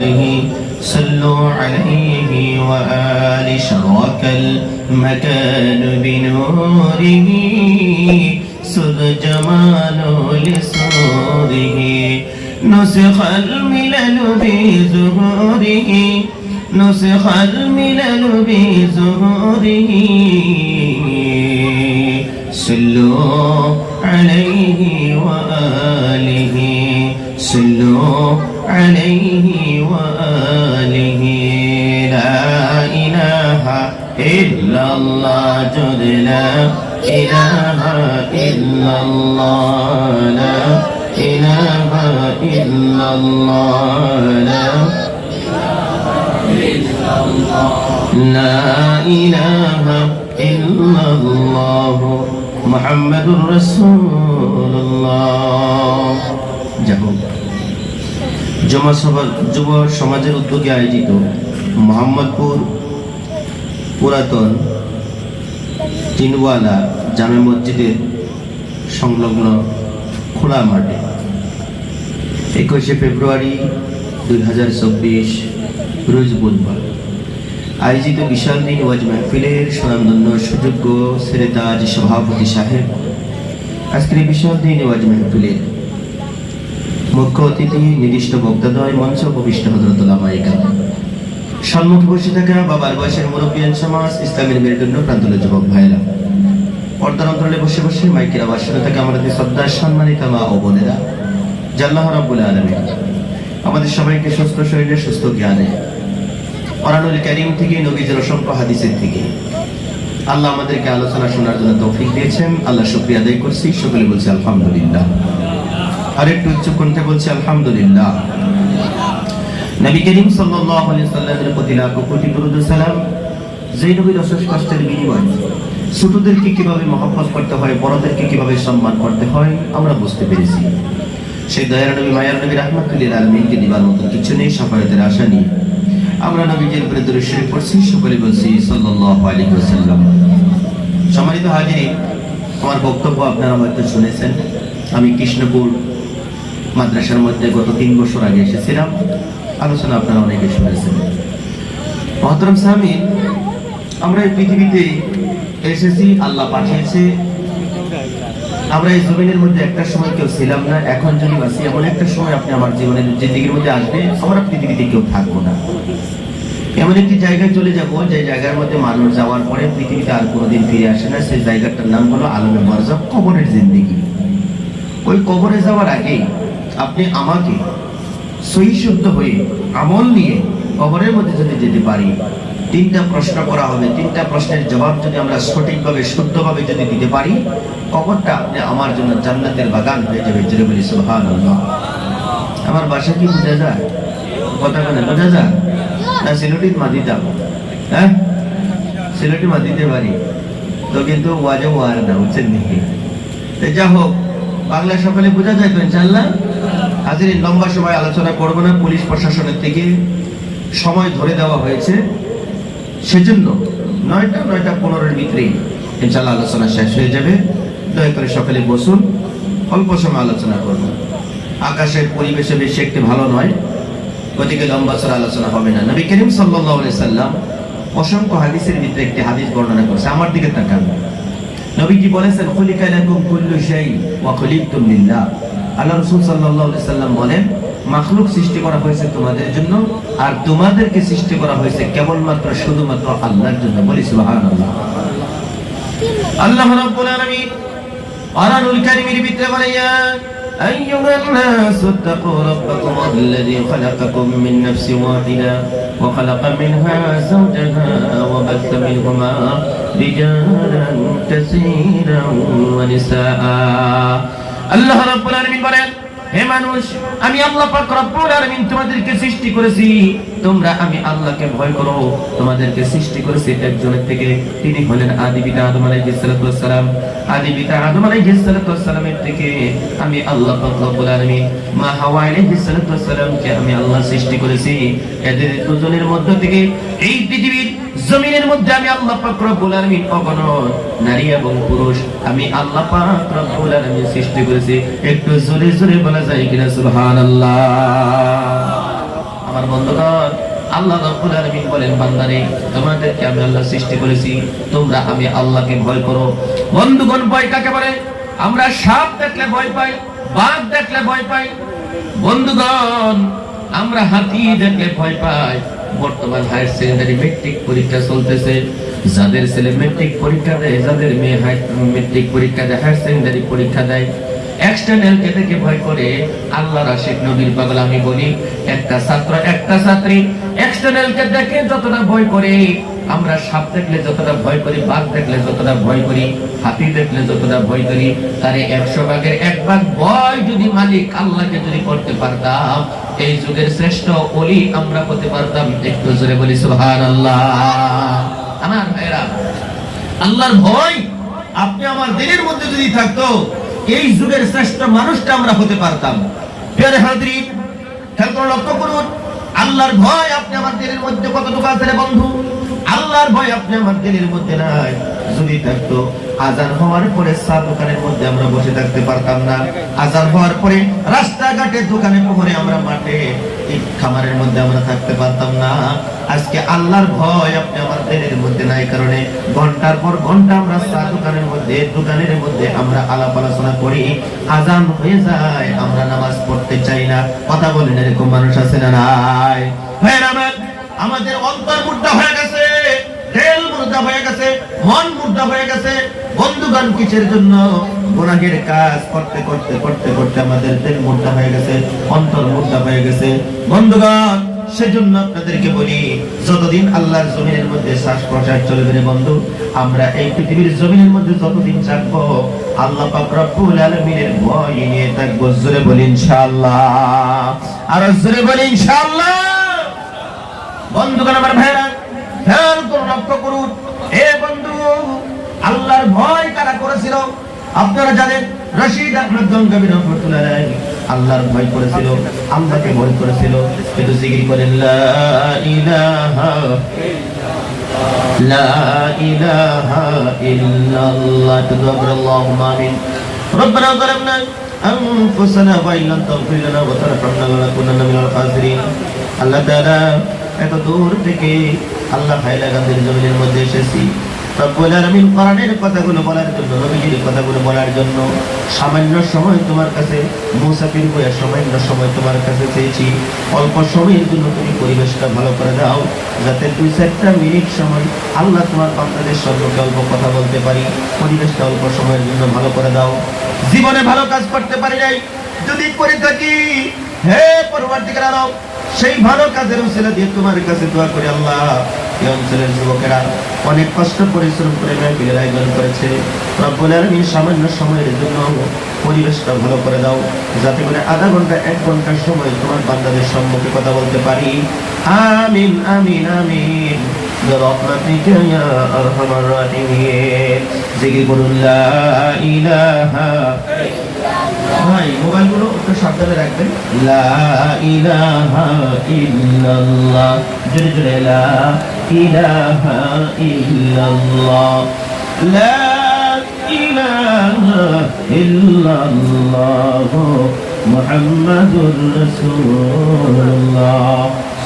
صلوا عليه وآل شرك المكان بنوره سد جمال لسوره نسخ الملل بزهوره نسخ الملل بزهوره صلوا عليه وآله صلوا عليه وآله لا إله إلا الله جد لا إله إلا الله لا إله إلا الله لا لا إله إلا الله محمد رسول الله جهود যুব সমাজের উদ্যোগে আয়োজিত মোহাম্মদপুর পুরাতন তিনওয়ালা জামে মসজিদের সংলগ্ন খোলা মাঠে 21 ফেব্রুয়ারি 2024 রোজ বুধবার আয়োজিত বিশাল দিন ওয়াজ মাহফিলের সুনামধন্য সুযোগ্য সেরেতাজ সভাপতি সাহেব আজকের এই বিশাল দিন ওয়াজ মাহফিলের মুখ্য অতিথি নির্দিষ্ট বক্তাদ্বয় মঞ্চ উপবিষ্ট হযরত উলামায়ে কেরাম সম্মুখে বসে থাকা বাবার বয়সের মুরব্বিয়ান সমাজ ইসলামের মেরুদণ্ড প্রান্তরের যুবক ভাইরা পর্দার অন্তরালে বসে বসে মাইকের আওয়াজ শুনে থাকে আমাদের শ্রদ্ধার সম্মানিত মা ও বোনেরা আল্লাহ রাব্বুল আলামিন আমাদের সবাইকে সুস্থ শরীরে সুস্থ জ্ঞানে কোরআনুল কারীম থেকে নবীজির অসংখ্য হাদিসের থেকে আল্লাহ আমাদেরকে আলোচনা শোনার জন্য তৌফিক দিয়েছেন আল্লাহ শুকরিয়া আদায় করছি সকলে বলছি আলহামদুলিল্লাহ আর একটু উচ্চ কণ্ঠে বলছি আলহামদুলিল্লাহ নবী করিম সাল্লাল্লাহু আলাইহি সাল্লামের প্রতি লাখ কোটি দরুদ ও সালাম যে নবীর অশেষ কষ্টের বিনিময়ে ছোটদেরকে কিভাবে মহব্বত করতে হয় বড়দেরকে কিভাবে সম্মান করতে হয় আমরা বুঝতে পেরেছি সেই দয়ার নবী মায়ার নবী রাহমাতুল লিল আলামিনকে দিবার মতো কিছু নেই শাফায়াতের আশা নিয়ে আমরা নবীজির উপরে দরুদ শরীফ পড়ছি সকলে বলছি সাল্লাল্লাহু আলাইহি ওয়াসাল্লাম সম্মানিত হাজিরিন আমার বক্তব্য আপনারা হয়তো শুনেছেন আমি কৃষ্ণপুর মাদ্রাসার মধ্যে গত 3 বছর আগে এসেছিলাম আলোচনা আপনারা অনেকে শুনেছেন মহতরম সামিন আমরা এই পৃথিবীতে এসেছি আল্লাহ পাঠিয়েছে আমরা এই জমিনের মধ্যে একটা সময় কেউ ছিলাম না এখন যদি বাসি এমন একটা সময় আপনি আমার জীবনের জিন্দেগির মধ্যে আসবে আমরা পৃথিবীতে কেউ থাকবো না এমন একটি জায়গায় চলে যাব যে জায়গার মধ্যে মানুষ যাওয়ার পরে পৃথিবীতে আর কোনোদিন ফিরে আসে না সেই জায়গাটার নাম হলো আলমে বারজাখ কবরের জিন্দেগি ওই কবরে যাওয়ার আগে আপনি আমাকে সহি শুদ্ধ হয়ে আমল নিয়ে কবরের মধ্যে যদি যেতে পারি 3টা প্রশ্ন করা হবে 3টা প্রশ্নের জবাব যদি আমরা সঠিকভাবে শুদ্ধভাবে যদি দিতে পারি কবরটা আপনি আমার জন্য জান্নাতের বাগান হয়ে যাবে জোরে বলি সুবহানাল্লাহ আমার বাসা কি বোঝা যায় কথা বলে বোঝা যায় না সিলেটির মাদিতা হ্যাঁ সিলেটি মাদিতে পারি তো কিন্তু ওয়াজে ওয়ার না বুঝছেন নাকি তো যা হোক বাংলা সকালে বোঝা যায় তো ইনশাআল্লাহ হাজিরিন লম্বা সময় আলোচনা করব না পুলিশ প্রশাসনের থেকে সময় ধরে দেওয়া হয়েছে সেজন্য 9:15 ভিতরে ইনশাআল্লাহ আলোচনা শেষ হয়ে যাবে দয়া করে সকালে বসুন অল্প সময় আলোচনা করব আকাশের পরিবেশে বেশি একটু ভালো নয় গতিকে লম্বা চড়া আলোচনা হবে না নবী করিম সাল্লাল্লাহু আলাইহি সাল্লাম অসংখ্য হাদিসের ভিতরে একটি হাদিস বর্ণনা করেছে আমার দিকে তাকান নবীজি বলেছেন খুলিকা লাকুম কুল্লু শাই ওয়া খুলিকতুম লিল্লাহ আল্লাহ রাসূল সাল্লাল্লাহু আলাইহি সাল্লাম বলেন মাখলুক সৃষ্টি করা হয়েছে তোমাদের জন্য আর তোমাদেরকে সৃষ্টি করা হয়েছে কেবলমাত্র শুধুমাত্র আল্লাহর জন্য বলি সুবহানাল্লাহ আল্লাহ রাব্বুল আলামিন কোরআনুল কারীমের ভিতরে বলে ইয়া আইয়ুহান নাস তাকু রাব্বাকুম আল্লাযী খালাকাকুম মিন নাফসিন ওয়াহিদা ওয়া খালাকা মিনহা যাওজাহা ওয়া বাথা মিনহুমা রিজালান কাসীরান ওয়া নিসাআ আল্লাহ রাব্বুল আলামিন বলেন হে মানুষ আমি আল্লাহ পাক রব্বুল আলামিন তোমাদেরকে সৃষ্টি করেছি তোমরা আমি আল্লাহকে ভয় করো তোমাদেরকে সৃষ্টি করেছি একজনের থেকে তিনি হলেন আদি পিতা আদম আলাইহিস সালাতু ওয়াস সালাম আদি পিতা আদম আলাইহিস সালাতু ওয়াস সালামের থেকে আমি আল্লাহ পাক রব্বুল আলামিন মা হাওয়া আলাইহিস সালাতু ওয়াস সালামকে আমি আল্লাহ সৃষ্টি করেছি এদের দুজনের মধ্য থেকে এই পৃথিবীর জমিনের মধ্যে আমি আল্লাহ পাক রব্বুল আলামিন কখনো নারী এবং পুরুষ আমি আল্লাহ পাক রব্বুল আলামিন সৃষ্টি করেছি একটু জোরে জোরে বলা যায় কিনা সুবহানাল্লাহ আমার বন্ধুগণ, আল্লাহ রাব্বুল আলামিন বলেন, বান্দারে তোমাদেরকে আমি আল্লাহ সৃষ্টি করেছি, তোমরা আমি আল্লাহকে ভয় করো। বন্ধুগণ, ভয় কাকে বলে? আমরা সাপ দেখলে ভয় পাই, বাঘ দেখলে ভয় পাই। বন্ধুগণ, আমরা হাতি দেখলে ভয় পাই। বর্তমান হায়ার সেকেন্ডারি মেট্রিক পরীক্ষা চলতেছে, যাদের ছেলে মেট্রিক পরীক্ষা দেয়, যাদের মেয়ে মেট্রিক পরীক্ষা দেয়, হায়ার সেকেন্ডারি পরীক্ষা দেয়, এক্সটার্নাল কে দেখে ভয় করে। আল্লাহর আশিক নবীর পাগল আমি বলি, একটা ছাত্র একটা ছাত্রী এক্সটার্নাল কে দেখে যতটা ভয় করে, আমরা সাপ দেখলে যতটা ভয় করি, বাঘ দেখলে যতটা ভয় করি, হাতি দেখলে যতটা ভয় করি, তারে 100 ভাগের 1 ভাগ ভয় যদি মালিক আল্লাহকে যদি করতে পারতাম, এই যুগের শ্রেষ্ঠ ওলি আমরা হতে পারতাম। একটু জোরে বলি সুবহানাল্লাহ। আমার ভাইরা, আল্লাহর ভয় আপনি আমার দিলের মধ্যে যদি থাকতো, এই যুগের শ্রেষ্ঠ মানুষটা আমরা হতে পারতাম। প্রিয় হাজরিন, খেয়াল করে লক্ষ্য করুন, আল্লাহর ভয় আপনি আমার দিলের মধ্যে কতটুকু আছে রে বন্ধু? আল্লাহর ভয় আপনি আমার দিলের মধ্যে নাই। যদি থাকতো, আজান হওয়ার পরে চা দোকানের মধ্যে আমরা বসে থাকতে পারতাম না। আজান হওয়ার পরে রাস্তাঘাটে, দোকানে, পুকুরে, আমরা মাঠে, এই খামারের মধ্যে আমরা থাকতে পারতাম না। আজকে আল্লাহর ভয় আপনি আমার দিলের মধ্যে নাই কারণে ঘন্টার পর ঘন্টা আমরা চা দোকানের মধ্যে, দোকানের মধ্যে আমরা আলাপ আলোচনা করি। আজান হয়ে যায়, আমরা নামাজ পড়তে চাই না। কথা বলেন, এরকম মানুষ আছে না নাই? আমাদের অন্তর মুর্দা হয়ে গেছে, দিল মুর্দা হয়ে গেছে, মন মুর্দা হয়ে গেছে। বন্ধুগণ, কিসের জন্য? গুনাহের কাজ করতে করতে করতে করতে আমাদের দিল মুর্দা হয়ে গেছে, অন্তর মুর্দা হয়ে গেছে। বন্ধুগণ, সেজন্য আপনাদেরকে বলি, যতদিন আল্লাহর জমিনের মধ্যে শ্বাস প্রশ্বাস চলবে রে বন্ধু, আমরা এই পৃথিবীর জমিনের মধ্যে যতদিন থাকবো, আল্লাহ পাক রব্বুল আলামিনের ভয় নিয়ে থাকবো। জোরে বলি ইনশাআল্লাহ, আর জোরে বলি ইনশাআল্লাহ। বন্ধুগণ, আমার ভাইরা, খেয়াল করুন, লক্ষ্য করুন। হে বন্ধু, আল্লাহর ভয় কারা করেছিল? আপনারা জানেন, রশিদ আহমদ গঙ্গোবী রাহমাতুল্লাহ আলাইহি আল্লাহর ভয় করেছিল, আল্লাহকে ভয় করেছিল। কিন্তু জিকির করেন, লা ইলাহা ইল্লাল্লাহ। আল্লাহুম্মা আমিন। রব্বানা যালামনা আনফুসানা ওয়া ইন লাম তাগফির লানা ওয়া তারহামনা লানাকুনান্না মিনাল খাসিরিন। আল্লাহ তাআলা, এত দূর থেকে আল্লাহ হাইলাকান্দির জমিনের মধ্যে এসেছি রব্বুল আলামিন কোরআনের কথাগুলো বলার জন্য, নবীজির কথাগুলো বলার জন্য। সামান্য সময় তোমার কাছে, মুসাফির হয়ে সামান্য সময় তোমার কাছে চেয়েছি। অল্প সময়ের জন্য তুমি পরিবেশটা ভালো করে দাও, যাতে 2-4 মিনিট সময় আল্লাহ তোমার বান্দাদের সম্পর্কে অল্প কথা বলতে পারি। পরিবেশটা অল্প সময়ের জন্য ভালো করে দাও। জীবনে ভালো কাজ করতে পারি নাই, যদি করে থাকি, হে পরবর্তীকার আরব, সেই ভালো কাজের উসিলা দিয়ে তোমার কাছে দোয়া করি। আল্লাহ, এই অঞ্চলের যুবকেরা অনেক কষ্ট পরিশ্রম করে মাহফিলের আয়োজন করেছে। রব্বুল আলামিন, সামান্য সময়ের জন্য পরিবেশটা ভালো করে দাও, যাতে করে আধা ঘন্টা 1 ঘন্টার সময় তোমার বান্দাদের সম্মুখে কথা বলতে পারি। আমিন আমিন আমিন برحمتك يا أرحم الراحمين। জিকির করুন, লা ইলাহা। ভাই, মোবাইলগুলো একটু সাবধানে রাখবেন। লা ইলাহা ইল্লাল্লাহ। জোরে জোরে, লা ইলাহা ইল্লাল্লাহ, লা ইলাহা ইল্লাল্লাহ মুহাম্মাদুর রাসূলুল্লাহ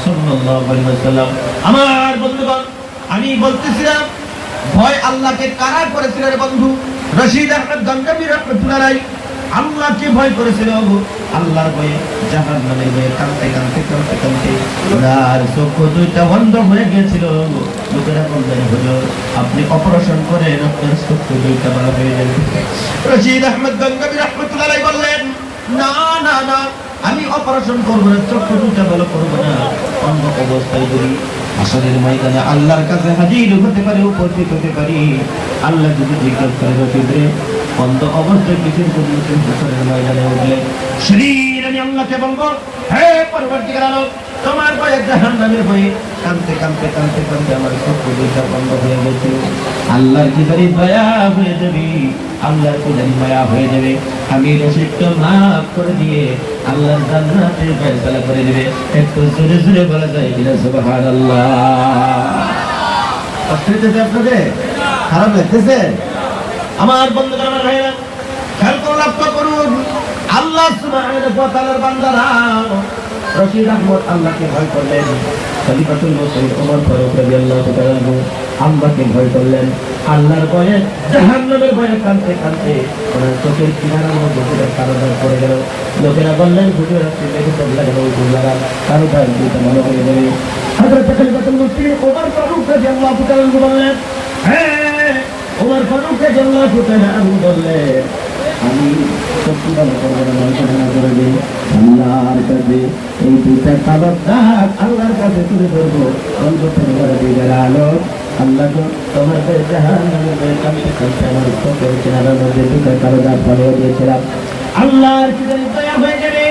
সাল্লাল্লাহু আলাইহি ওয়াসাল্লাম। আমার বন্ধুগণ, আমি বলতেছিলাম, ভয় আল্লাহকে কারা করেছিল রে বন্ধু? রশিদ আহমদ গঙ্গোবী রাহমাতুল্লাহ আলাইহি আল্লাহকে ভয় করেছিল। আল্লাহর ভয়ে, জাহান্নামের ভয়ে কাঁদতে কাঁদতে কাঁদতে কাঁদতে ওনার চক্ষু দুইটা বন্ধ হয়ে গিয়েছিল। লোকেরা বললেন, হুজুর, আপনি অপারেশন করেন, আপনার চক্ষু দুইটা বন্ধ হয়ে যাবে। রশিদ আহমদ গঙ্গোবী রাহমাতুল্লাহ আলাইহি বললেন, না না না, আমি অপারেশন করবো না, চক্ষু দুইটা ভালো করবো না। অন্য অবস্থায় যদি হাসরের ময়দানে আল্লাহর কাছে হাজির হতে পারি, উপস্থিত হতে পারি, আল্লাহ যদি জিজ্ঞাসা করে, রশিদ রে, অন্ধ অবস্থায় কিসের জন্য তুমি হাসরের ময়দানে উঠলে? শরীর, আমি আল্লাহকে বলবো, হে পরবর্তীকার আলো, তোমার ভয়ে, জাহান্নামের ভয়ে কাঁদতে কাঁদতে কাঁদতে কাঁদতে আমার চক্ষু দুইটা বন্ধ হয়ে গেছিল। আল্লাহর কি জানি দয়া হয়ে যাবে, আল্লাহর কি জানি মায়া হয়ে যাবে, আমি রশিদকে মাফ করে দিয়ে আল্লাহর জান্নাতে ফয়সালা করে দিবে। একটু জোরে জোরে বলা যায় কিনা সুবহানাল্লাহ? কষ্ট হইতেছে আপনাদের? খারাপ লাগতেছে? আমার বন্ধুরা, আমার ভাইরা, খেয়াল করে লক্ষ্য করুন, আল্লাহ সুবহানাহু ওয়া তাআলার বান্দারা রশিদ আহমদ আল্লাহকে ভয় করলেন, খলিফাতুল মুসলিম ওমর ফারুক রাদিয়াল্লাহু তাআলা আল্লাহকে ভয় করলেন। আল্লাহর ভয়ে জাহান্নামের ভয়ে কাঁদতে কাঁদতে ওনার চোখের কিনারার মধ্যে কারো দাগ পড়ে গেল। লোকেরা বললেন হুজুর আপনি দেখে চোখ লাগান, হুজুর লাগান, কারো দাগ দুইটা ভালো করে দেবে। হযরত খলিফাতুল মুসলিম ওমর ফারুক রাদিয়াল্লাহু তাআলা বললেন, হ্যাঁ ওমর ফারুক রাদিয়াল্লাহু তাআলা বললেন, আমি সত্যি ভালো করবো না, মনে করে দিই আল্লাহর কাছে এই দুইটা কাবার দাগ আল্লাহর কাছে তুলে ধরবো। অন্তত করে দিয়ে আলো আল্লাহ তো তোমাদের জাহান্নামের কাছে কাছে আমার চোখের কিনারার মধ্যে দুইটা কালো দাগ ফলিয়ে দিয়েছিলাম। আল্লাহর কি জানি দয়া হয়ে যাবে,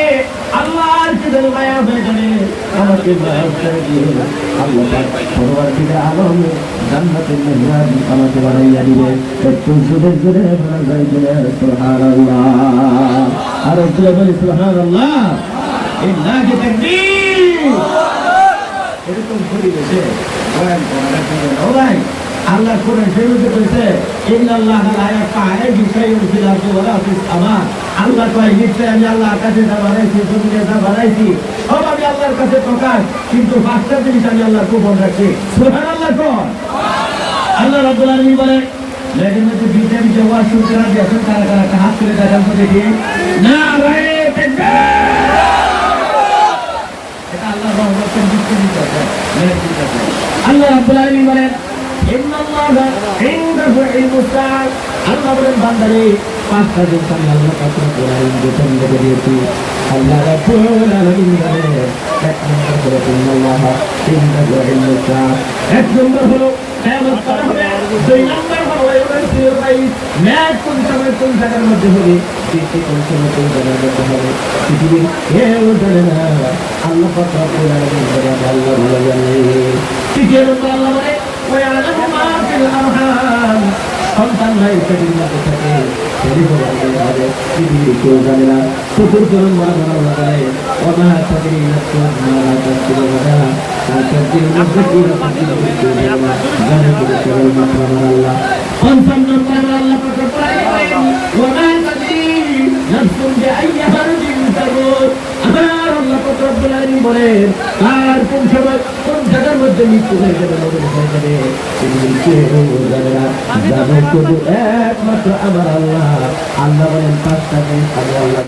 আল্লাহর কি জানি মায়া হয়ে যাবে, আমাকে মাফ করে দিয়ে আল্লাহ পরবর্তীতে আলম জান্নাতের মেহমান আমাকে বানাইয়া দিবে। একটু জোরে জোরে বলা যায় জোরে সুবহানাল্লাহ, আর একটু বলি সুবহানাল্লাহ, ইল্লাহি তাকবীর। এরকম পরিবেশে বয়ান করা ও ভাই, আল্লাহ কোরআন শরীফে বলেছে ইন্নাল্লাহ লা ইয়াফআলু বিশাইইন ফিল আরদি ওয়া লা ফিস সামা। আল্লাহ কয় নিশ্চয় আমি আল্লাহর কাছে যা বানাইছি, জমিনে যা বানাইছি সব আমি আল্লাহর কাছে প্রকাশ, কিন্তু পাঁচটা জিনিস আমি আল্লাহর গোপন রাখছি। সুবহানাল্লাহ কোন আল্লাহ রাব্বুল আলামিন বলেন, লেকিন মধ্যে বিজে বিজে ওয়াজ শুনতে রাজি আছেন কারা কারা, একটা হাত তুলে দেখান তো দেখি। না ভাই তাকবীর, এটা আল্লাহর রহমতের দিকে দিতে আছে, মেহেরবানি আছে। আল্লাহ রাব্বুল আলামিন বলেন ইন্নাল্লাহা ইনদাহু ইলমুস সাআ। আল্লাহ বলেন বান্দারে পাঁচটা জিনিস আমি আল্লাহ কাছে কোরআন গোপন করে দিয়েছি। আল্লাহ রাব্বুল আলামিন বলেন এক নম্বর হলো ইন্নাল্লাহা ইনদাহু ইলমুস সাআ, এক নম্বর হলো কিয়ামত করা হবে, দুই নম্বর হলো ইউনাসির রাইস ম্যাচ কোন সময় কোন জায়গার মধ্যে হবে, তৃতীয় কোন সময় কোন জায়গার মধ্যে হবে পৃথিবীর কেউ জানে না, আল্লাহ পাক রব্বুল আলামিন বলেন আল্লাহ ভালো জানে। তৃতীয় নম্বর আল্লাহ বলে ওয়ালামু মা ফিল আরহাম, সন্তান নাই পেটের মধ্যে থাকে হবে পৃথিবীর কেউ জানে না। চতুর্থ নম্বর আল্লাহ বলে ওমা তাদরি নাফসুন মা তাকসিবু গাদা, আর তাকসিবু নাফসুন কেউ জানে না, জানে কি কেবলমাত্র আমার আল্লাহ। পঞ্চম নম্বর আল্লাহ পাক রব্বুল আলামিন ওমা তাদরি নাফসুন বিআইয়ি আরদিন তামুত, আমার আল্লাহ পাক রব্বুল আলামিন বলেন আর কোন সময় কোন জায়গার মধ্যে মৃত্যু হয়ে যাবে, মরণ হয়ে যাবে পৃথিবীর কেউ জানে না, জানে শুধু একমাত্র আমার আল্লাহ। আল্লাহ বলেন পাঁচটা জিনিস আমি আল্লাহ